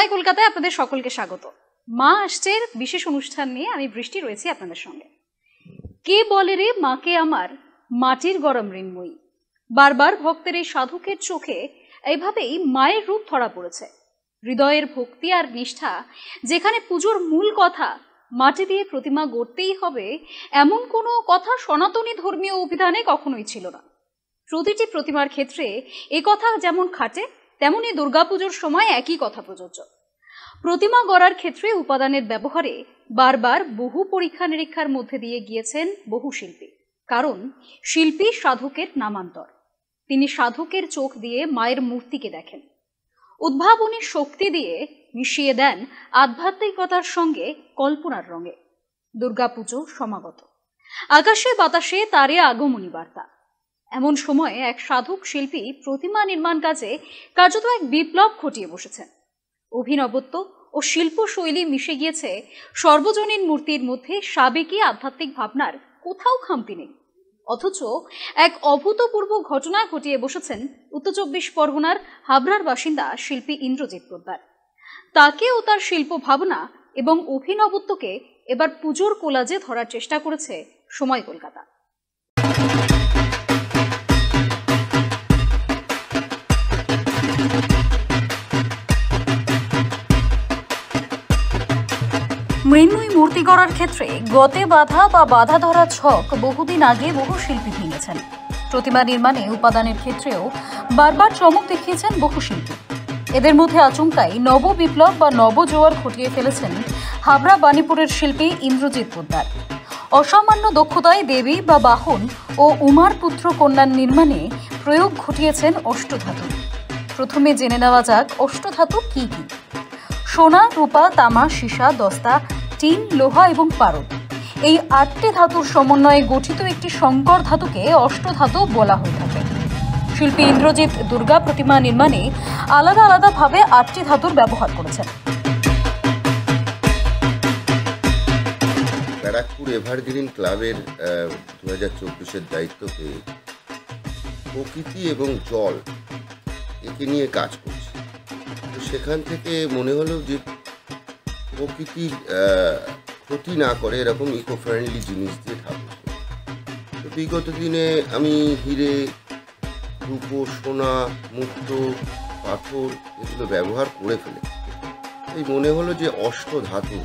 সময় কলকাতায় আপনাদের সকলকে স্বাগত। মা আসছে বিশেষ অনুষ্ঠান নিয়ে আমি বৃষ্টি রয়েছি আপনাদের সঙ্গে। কে বলে রে মাকে আমার মাটির গরম ঋণময়ী, বারবার ভক্তের এই সাধকের চোখে এইভাবেই মায়ের রূপ ধরা পড়েছে। হৃদয়ের ভক্তি আর নিষ্ঠা, যেখানে পুজোর মূল কথা মাটি দিয়ে প্রতিমা গড়তেই হবে, এমন কোনো কথা সনাতনী ধর্মীয় অভিধানে কখনোই ছিল না। প্রতিটি প্রতিমার ক্ষেত্রে এ কথা যেমন খাটে, তেমনি দুর্গাপুজোর সময় একই কথা প্রযোজ্য। প্রতিমা গড়ার ক্ষেত্রে উপাদানের ব্যবহারে বারবার বহু পরীক্ষা নিরীক্ষার মধ্যে দিয়ে গিয়েছেন বহু শিল্পী, কারণ শিল্পী সাধকের নামান্তর। তিনি সাধকের চোখ দিয়ে মায়ের মূর্তিকে দেখেন, উদ্ভাবনী শক্তি দিয়ে মিশিয়ে দেন আধ্যাত্মিকতার সঙ্গে কল্পনার রঙে। দুর্গাপুজো সমাগত, আকাশে বাতাসে তারে আগমনী বার্তা। এমন সময়ে এক সাধক শিল্পী প্রতিমা নির্মাণ কাজে কার্যত এক বিপ্লব ঘটিয়ে বসেছেন। অভিনবত্ব ও শিল্পশৈলী মিশে গিয়েছে সর্বজনীন মূর্তির মধ্যে। সাবেকি আধ্যাত্মিক ভাবনার কোথাও খামতি নেই, অথচ এক অভূতপূর্ব ঘটনা ঘটিয়ে বসেছেন উত্তর ২৪ পরগনার হাবড়ার বাসিন্দা শিল্পী ইন্দ্রজিৎ পোদ্দার। তাকে ও তার শিল্প ভাবনা এবং অভিনবত্বকে এবার পুজোর কোলাজে ধরার চেষ্টা করেছে সময় কলকাতা। মৃন্ময়ী মূর্তি গড়ার ক্ষেত্রে গতে বাধা বা বাধা ধরা ছক বহুদিন আগে বহু শিল্পী ভেঙেছেন। প্রতিমা নির্মাণে উপাদানের ক্ষেত্রেও বারবার চমক দেখিয়েছেন বহু শিল্পী। এদের মধ্যে আচমকাই নব বিপ্লব বা নবজোয়ার ঘটিয়ে ফেলেছেন হাবড়া বাণীপুরের শিল্পী ইন্দ্রজিৎ পোদ্দার। অসামান্য দক্ষতায় দেবী বা বাহন ও উমার পুত্র কন্যার নির্মাণে প্রয়োগ ঘটিয়েছেন অষ্টধাতু। প্রথমে জেনে নেওয়া যাক অষ্টধাতু কি কি। সোনা, রূপা, তামা, সীসা, দস্তা, টিন, লোহা এবং পারদ, এই ৮টি ধাতুর সমন্বয়ে গঠিত একটি সংকর ধাতুকে অষ্টধাতু বলা হয়ে থাকে। শিল্পী ইন্দ্রজিৎ দুর্গা প্রতিমা নির্মাণে আলাদা আলাদাভাবে ৮টি ধাতুর ব্যবহার করেছেন। ব্যারাকপুর এভারগ্রিন ক্লাবের ২০২৪-এর দায়িত্ব পেয়ে প্রকৃতি এবং জল একে নিয়ে কাজ করছে। তো সেখান থেকে মনে হলো যে প্রকৃতির ক্ষতি না করে এরকম ইকো ফ্রেন্ডলি জিনিস দিয়ে ঠাকুর। তো বিগত দিনে আমি হিরে, রূপো, সোনা, মুক্ত, পাথর এগুলো ব্যবহার করে ফেলেছি। এই মনে হলো যে অষ্টধাতু,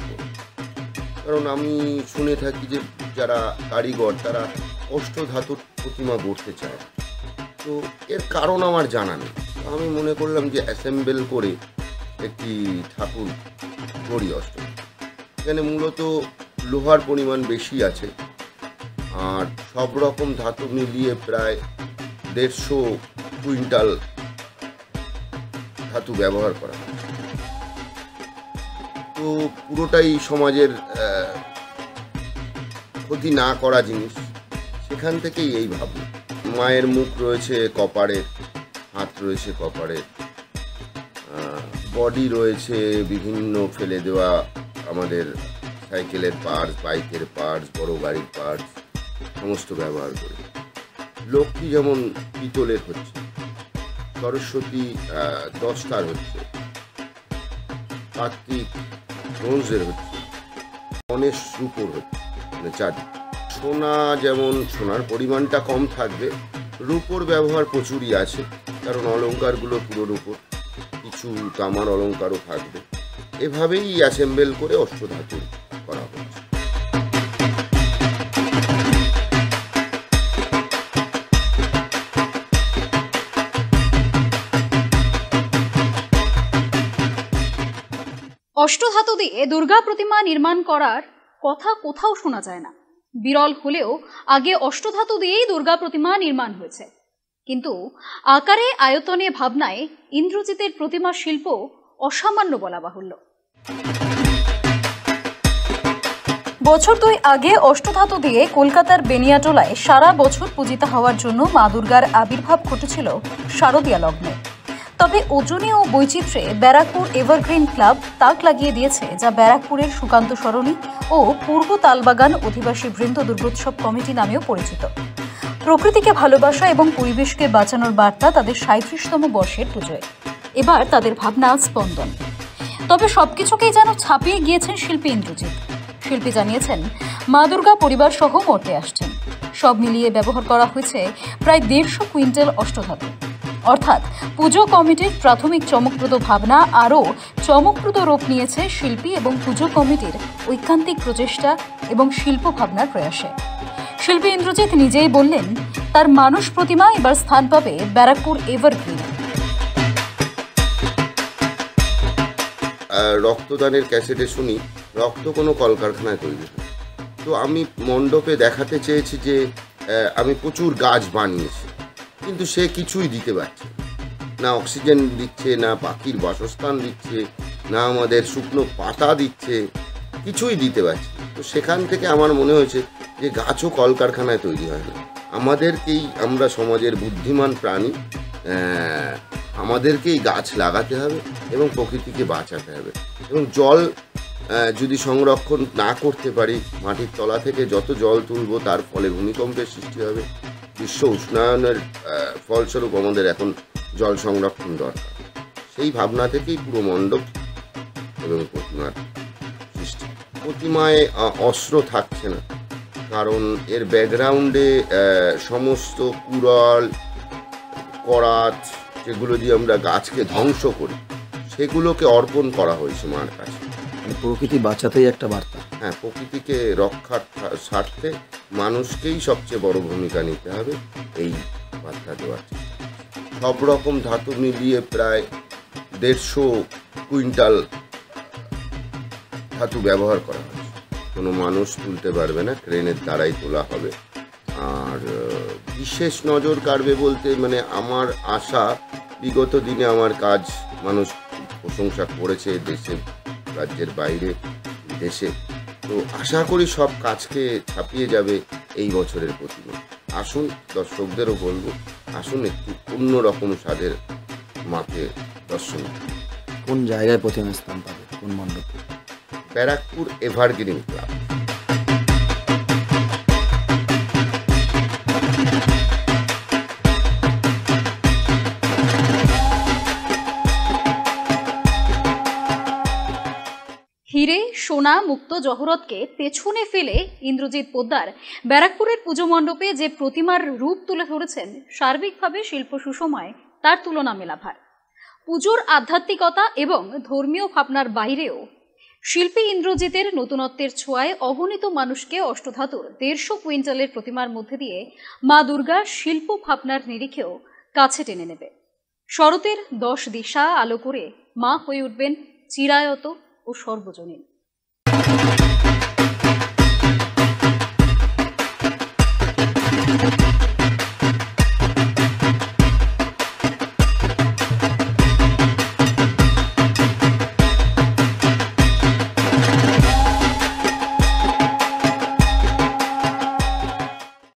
কারণ আমি শুনে থাকি যে যারা কারিগর তারা অষ্টধাতুর প্রতিমা গড়তে চায়। তো এর কারণ আমার জানা নেই। আমি মনে করলাম যে অ্যাসেম্বল করে একটি ঠাকুর গড়ি অষ্ট। এখানে মূলত লোহার পরিমাণ বেশি আছে, আর সব রকম ধাতু মিলিয়ে প্রায় ১৫০ কুইন্টাল ধাতু ব্যবহার করা হয়। তো পুরোটাই সমাজের ক্ষতি না করা জিনিস, সেখান থেকেই এই ভাবনা। মায়ের মুখ রয়েছে কপারের, হাত রয়েছে কপারের, বডি রয়েছে বিভিন্ন ফেলে দেওয়া আমাদের সাইকেলের পার্টস, বাইকের পার্টস, বড় গাড়ির পার্টস সমস্ত ব্যবহার করি। লক্ষ্মী যেমন পিতলের হচ্ছে, সরস্বতী দস্তার হচ্ছে, কার্তিক ব্রোঞ্জের হচ্ছে, গণেশ রূপোর হচ্ছে, মানে চাঁদি। সোনা যেমন সোনার পরিমাণটা কম থাকবে, রূপোর ব্যবহার প্রচুরই আছে, কারণ অলঙ্কারগুলো পুরো রূপোর, কিছু তামার অলঙ্কারও থাকবে। এভাবেই অ্যাসেম্বল করে অষ্টধাতু করা হচ্ছে। অষ্টধাতু দিয়ে দুর্গা প্রতিমা নির্মাণ করার কথা কোথাও শোনা যায় না। বিরল হলেও আগে অষ্টধাতু দিয়েই দুর্গা প্রতিমা নির্মাণ হয়েছে, কিন্তু আকারে, আয়তনে, ভাবনায় ইন্দ্রজিতের প্রতিমা শিল্প অসামান্য বলা বাহুল্য। বছর ২ আগে অষ্টধাতু দিয়ে কলকাতার বেনিয়াটোলায় সারা বছর পূজিতা হওয়ার জন্য মা দুর্গার আবির্ভাব ঘটেছিল শারদীয়া লগ্নে। তবে ওজনে ও বৈচিত্র্যে ব্যারাকপুর এভারগ্রিন ক্লাব তাক লাগিয়ে দিয়েছে, যা ব্যারাকপুরের সুকান্ত সরণি ও পূর্ব তালবাগান অধিবাসী বৃন্দ দুর্গোৎসব কমিটি নামেও পরিচিত। প্রকৃতিকে ভালোবাসা এবং পরিবেশকে বাঁচানোর বার্তা তাদের ৩৭তম বর্ষের পুজোয়। এবার তাদের ভাবনা স্পন্দন। তবে সবকিছুকেই যেন ছাপিয়ে গিয়েছেন শিল্পী ইন্দ্রজিৎ। শিল্পী জানিয়েছেন, মা দুর্গা পরিবার সহ মর্তে আসছেন। সব মিলিয়ে ব্যবহার করা হয়েছে প্রায় 150 কুইন্টাল অষ্টধাতু। অর্থাৎ পুজো কমিটির প্রাথমিক চমকপ্রদ ভাবনা আরও চমকপ্রদ রূপ নিয়েছে শিল্পী এবং পুজো কমিটির ঐকান্তিক প্রচেষ্টা এবং শিল্প ভাবনার প্রয়াসে। শিল্পী ইন্দ্রজিৎ নিজেই বললেন, তার মানুষ প্রতিমা এবার স্থান পাবে ব্যারাকপুর এভারগ্রিনে। রক্তদানের ক্যাসেটে শুনি রক্ত কোনো কলকারখানায় তৈরি হয়। তো আমি মণ্ডপে দেখাতে চেয়েছি যে আমি প্রচুর গাছ বানিয়েছি, কিন্তু সে কিছুই দিতে পারছে না। অক্সিজেন দিচ্ছে না, পাখির বাসস্থান দিচ্ছে না, আমাদের শুকনো পাতা দিচ্ছে, কিছুই দিতে পারছে। তো সেখান থেকে আমার মনে হয়েছে যে গাছও কলকারখানায় তৈরি হয় না। আমাদেরকেই, আমরা সমাজের বুদ্ধিমান প্রাণী, আমাদেরকেই গাছ লাগাতে হবে এবং প্রকৃতিকে বাঁচাতে হবে। এবং জল যদি সংরক্ষণ না করতে পারি, মাটির তলা থেকে যত জল তুলব তার ফলে ভূমিকম্পের সৃষ্টি হবে। বিশ্ব উষ্ণায়নের ফলস্বরূপ আমাদের এখন জল সংরক্ষণ দরকার। সেই ভাবনা থেকেই পুরো মণ্ডপ এবং প্রতিমার সৃষ্টি। প্রতিমায় অস্ত্র থাকছে না, কারণ এর ব্যাকগ্রাউন্ডে সমস্ত কুড়াল, করাত, যেগুলো দিয়ে আমরা গাছকে ধ্বংস করি, সেগুলোকে অর্পণ করা হয়েছে মার কাছে। প্রকৃতি বাঁচাতেই একটা বার্তা। হ্যাঁ, প্রকৃতিকে রক্ষার স্বার্থে মানুষকেই সবচেয়ে বড় ভূমিকা নিতে হবে, এই বার্তা দেওয়ার। সব রকম ধাতু মিলিয়ে প্রায় 150 কুইন্টাল ধাতু ব্যবহার করা হয়েছে। কোনো মানুষ তুলতে পারবে না, ক্রেনের দ্বারাই তোলা হবে। আর বিশেষ নজর কাড়বে বলতে, মানে আমার আশা, বিগত দিনে আমার কাজ মানুষ প্রশংসা করেছে দেশে, রাজ্যের বাইরে, দেশে। তো আশা করি সব কাজকে ছাপিয়ে যাবে এই বছরের প্রতিমা। আসুন, দর্শকদেরও বলবো, আসুন একটু অন্যরকম স্বাদের মাকে দর্শন। কোন জায়গায় প্রতিমা স্থান পাবে, কোন মণ্ডপে? Barrackpore evergreen club. হিরে, সোনা, মুক্ত, জহরতকে পেছনে ফেলে ইন্দ্রজিৎ পোদ্দার ব্যারাকপুরের পুজো মণ্ডপে যে প্রতিমার রূপ তুলে ধরেছেন, সার্বিকভাবে শিল্প সুষমায় তার তুলনা মেলাভার। পুজোর আধ্যাত্মিকতা এবং ধর্মীয় ভাবনার বাইরেও শিল্পী ইন্দ্রজিতের নতুনত্বের ছোঁয়ায় অগণিত মানুষকে অষ্টধাতুর 150 কুইন্টালের প্রতিমার মধ্যে দিয়ে মা দুর্গা শিল্প ভাবনার নিরিখেও কাছে টেনে নেবে। শরতের 10 দিশা আলো করে মা হয়ে উঠবেন চিরায়ত ও সর্বজনীন।